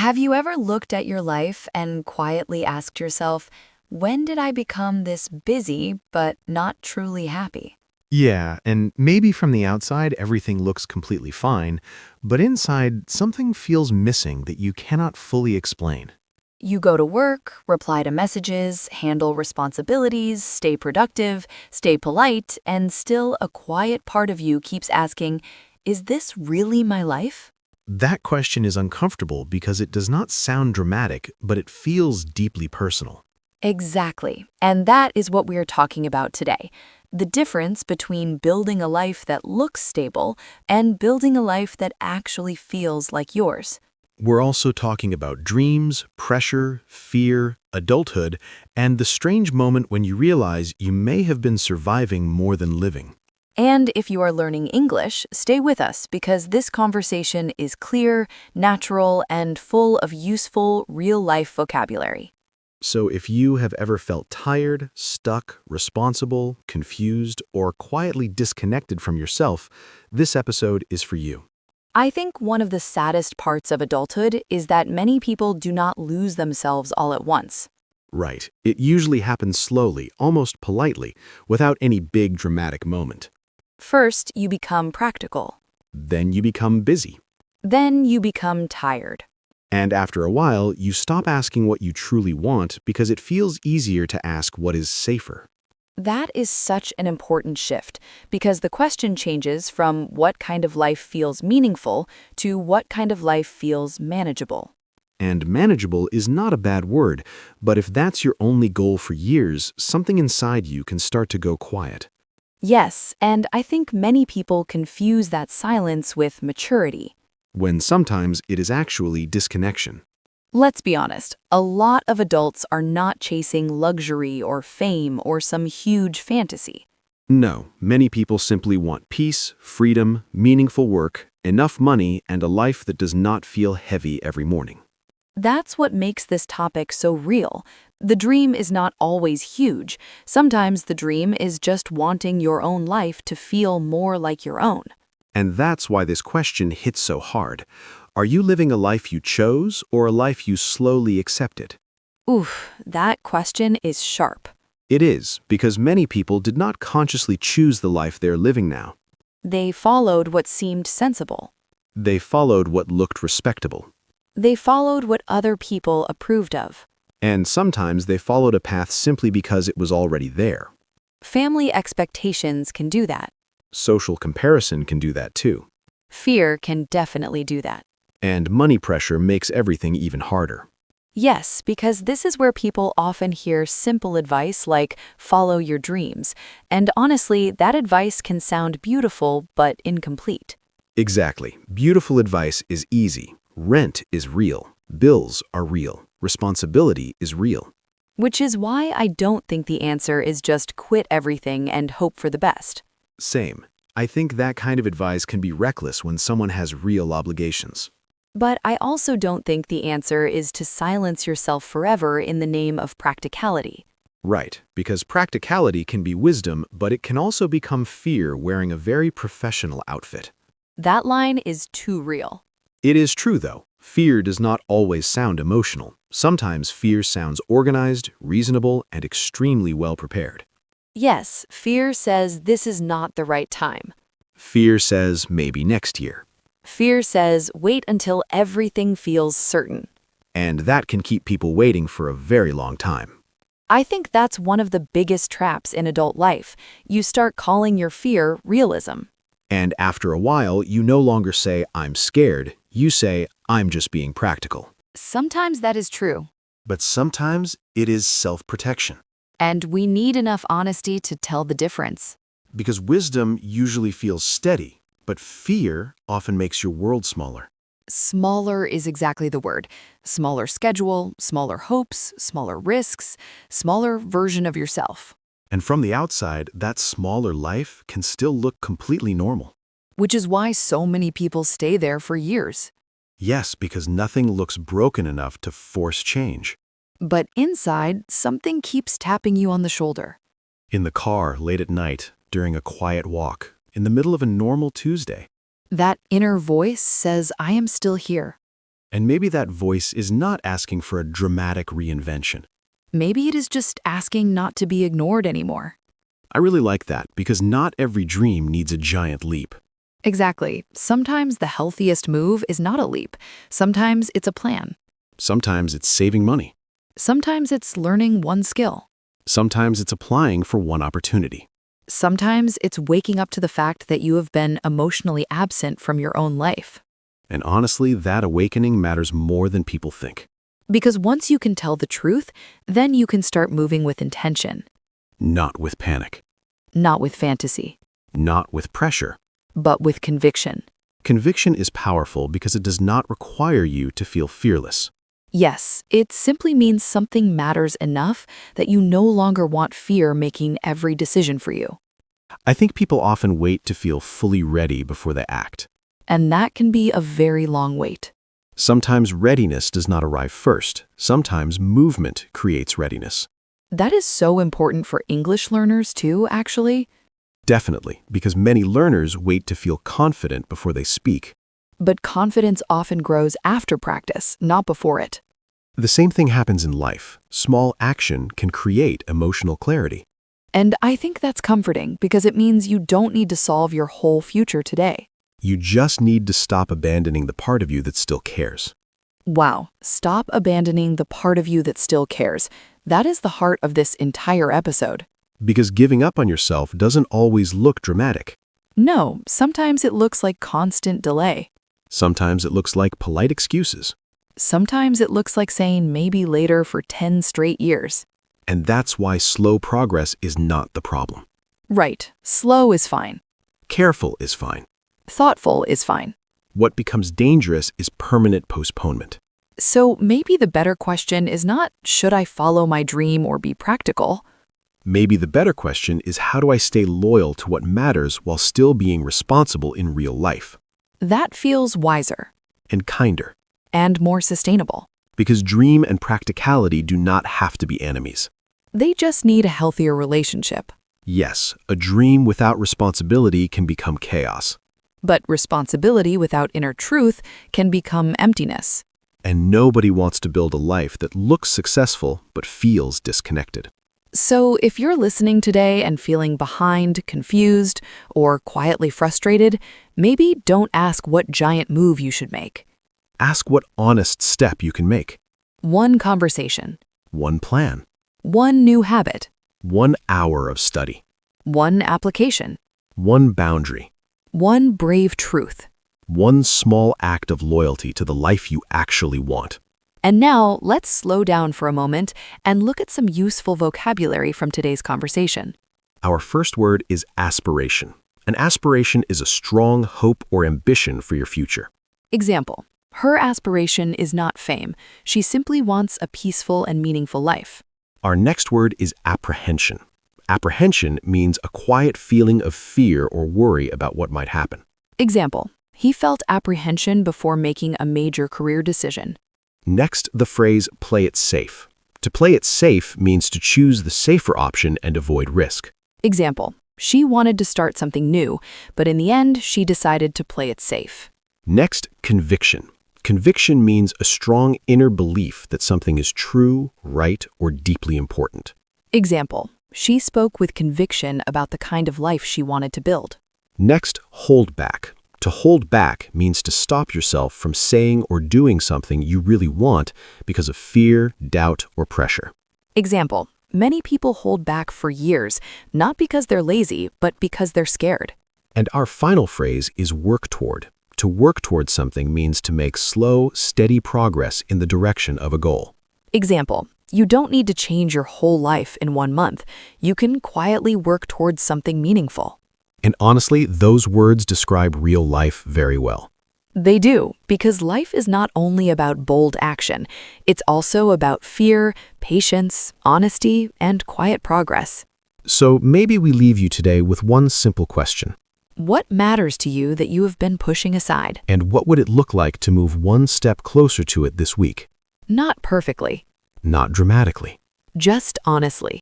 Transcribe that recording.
Have you ever looked at your life and quietly asked yourself, when did I become this busy but not truly happy? Yeah, and maybe from the outside everything looks completely fine, but inside something feels missing that you cannot fully explain. You go to work, reply to messages, handle responsibilities, stay productive, stay polite, and still a quiet part of you keeps asking, is this really my life? That question is uncomfortable because it does not sound dramatic, but it feels deeply personal. Exactly. And that is what we're talking about today. The difference between building a life that looks stable and building a life that actually feels like yours. We're also talking about dreams, pressure, fear, adulthood, and the strange moment when you realize you may have been surviving more than living. And if you are learning English, stay with us because this conversation is clear, natural, and full of useful, real-life vocabulary. So if you have ever felt tired, stuck, responsible, confused, or quietly disconnected from yourself, this episode is for you. I think one of the saddest parts of adulthood is that many people do not lose themselves all at once. Right. It usually happens slowly, almost politely, without any big dramatic moment. First, you become practical. Then you become busy. Then you become tired. And after a while, you stop asking what you truly want because it feels easier to ask what is safer. That is such an important shift because the question changes from what kind of life feels meaningful to what kind of life feels manageable. And manageable is not a bad word, but if that's your only goal for years, something inside you can start to go quiet. Yes, and I think many people confuse that silence with maturity. When sometimes it is actually disconnection. Let's be honest, a lot of adults are not chasing luxury or fame or some huge fantasy. No, many people simply want peace, freedom, meaningful work, enough money, and a life that does not feel heavy every morning. That's what makes this topic so real. The dream is not always huge. Sometimes the dream is just wanting your own life to feel more like your own. And that's why this question hits so hard. Are you living a life you chose or a life you slowly accepted? Oof, that question is sharp. It is, because many people did not consciously choose the life they're living now. They followed what seemed sensible. They followed what looked respectable. They followed what other people approved of. And sometimes they followed a path simply because it was already there. Family expectations can do that. Social comparison can do that too. Fear can definitely do that. And money pressure makes everything even harder. Yes, because this is where people often hear simple advice like follow your dreams. And honestly, that advice can sound beautiful but incomplete. Exactly. Beautiful advice is easy. Rent is real. Bills are real. Responsibility is real. Which is why I don't think the answer is just quit everything and hope for the best. Same. I think that kind of advice can be reckless when someone has real obligations. But I also don't think the answer is to silence yourself forever in the name of practicality. Right, because practicality can be wisdom, but it can also become fear wearing a very professional outfit. That line is too real. It is true, though. Fear does not always sound emotional. Sometimes fear sounds organized, reasonable, and extremely well prepared. Yes, fear says this is not the right time. Fear says maybe next year. Fear says wait until everything feels certain. And that can keep people waiting for a very long time. I think that's one of the biggest traps in adult life. You start calling your fear realism. And after a while, you no longer say, I'm scared. You say, I'm just being practical. Sometimes that is true. But sometimes it is self-protection. And we need enough honesty to tell the difference. Because wisdom usually feels steady, but fear often makes your world smaller. Smaller is exactly the word. Smaller schedule, smaller hopes, smaller risks, smaller version of yourself. And from the outside, that smaller life can still look completely normal. Which is why so many people stay there for years. Yes, because nothing looks broken enough to force change. But inside, something keeps tapping you on the shoulder. In the car, late at night, during a quiet walk, in the middle of a normal Tuesday. That inner voice says, I am still here. And maybe that voice is not asking for a dramatic reinvention. Maybe it is just asking not to be ignored anymore. I really like that because not every dream needs a giant leap. Exactly. Sometimes the healthiest move is not a leap. Sometimes it's a plan. Sometimes it's saving money. Sometimes it's learning one skill. Sometimes it's applying for one opportunity. Sometimes it's waking up to the fact that you have been emotionally absent from your own life. And honestly, that awakening matters more than people think. Because once you can tell the truth, then you can start moving with intention, Not with panic. not with fantasy, Not with pressure. but with conviction. Conviction is powerful because it does not require you to feel fearless. Yes, it simply means something matters enough that you no longer want fear making every decision for you. I think people often wait to feel fully ready before they act. And that can be a very long wait. Sometimes readiness does not arrive first. Sometimes movement creates readiness. That is so important for English learners too, actually. Definitely, because many learners wait to feel confident before they speak. But confidence often grows after practice, not before it. The same thing happens in life. Small action can create emotional clarity. And I think that's comforting because it means you don't need to solve your whole future today. You just need to stop abandoning the part of you that still cares. Wow, stop abandoning the part of you that still cares. That is the heart of this entire episode. Because giving up on yourself doesn't always look dramatic. No, sometimes it looks like constant delay. Sometimes it looks like polite excuses. Sometimes it looks like saying maybe later for 10 straight years. And that's why slow progress is not the problem. Right, slow is fine. Careful is fine. Thoughtful is fine. What becomes dangerous is permanent postponement. So maybe the better question is not, should I follow my dream or be practical? Maybe the better question is, how do I stay loyal to what matters while still being responsible in real life? That feels wiser And kinder. and more sustainable. Because dream and practicality do not have to be enemies. They just need a healthier relationship. Yes, a dream without responsibility can become chaos. But responsibility without inner truth can become emptiness. And nobody wants to build a life that looks successful but feels disconnected. So if you're listening today and feeling behind, confused, or quietly frustrated, maybe don't ask what giant move you should make. Ask what honest step you can make. One conversation, One plan. one new habit, 1 hour of study. one application, One boundary. one brave truth. One small act of loyalty to the life you actually want. And now let's slow down for a moment and look at some useful vocabulary from today's conversation. Our first word is aspiration. An aspiration is a strong hope or ambition for your future. Example, her aspiration is not fame. She simply wants a peaceful and meaningful life. Our next word is apprehension. Apprehension means a quiet feeling of fear or worry about what might happen. Example, he felt apprehension before making a major career decision. Next, the phrase play it safe. To play it safe means to choose the safer option and avoid risk. Example, she wanted to start something new, but in the end, she decided to play it safe. Next, conviction. Conviction means a strong inner belief that something is true, right, or deeply important. Example, she spoke with conviction about the kind of life she wanted to build. Next, hold back. To hold back means to stop yourself from saying or doing something you really want because of fear, doubt, or pressure. Example, many people hold back for years, not because they're lazy, but because they're scared. And our final phrase is work toward. To work towards something means to make slow, steady progress in the direction of a goal. Example, you don't need to change your whole life in 1 month. You can quietly work towards something meaningful. And honestly, those words describe real life very well. They do, because life is not only about bold action. It's also about fear, patience, honesty, and quiet progress. So maybe we leave you today with one simple question. What matters to you that you have been pushing aside? And what would it look like to move one step closer to it this week? Not perfectly, Not dramatically. just honestly.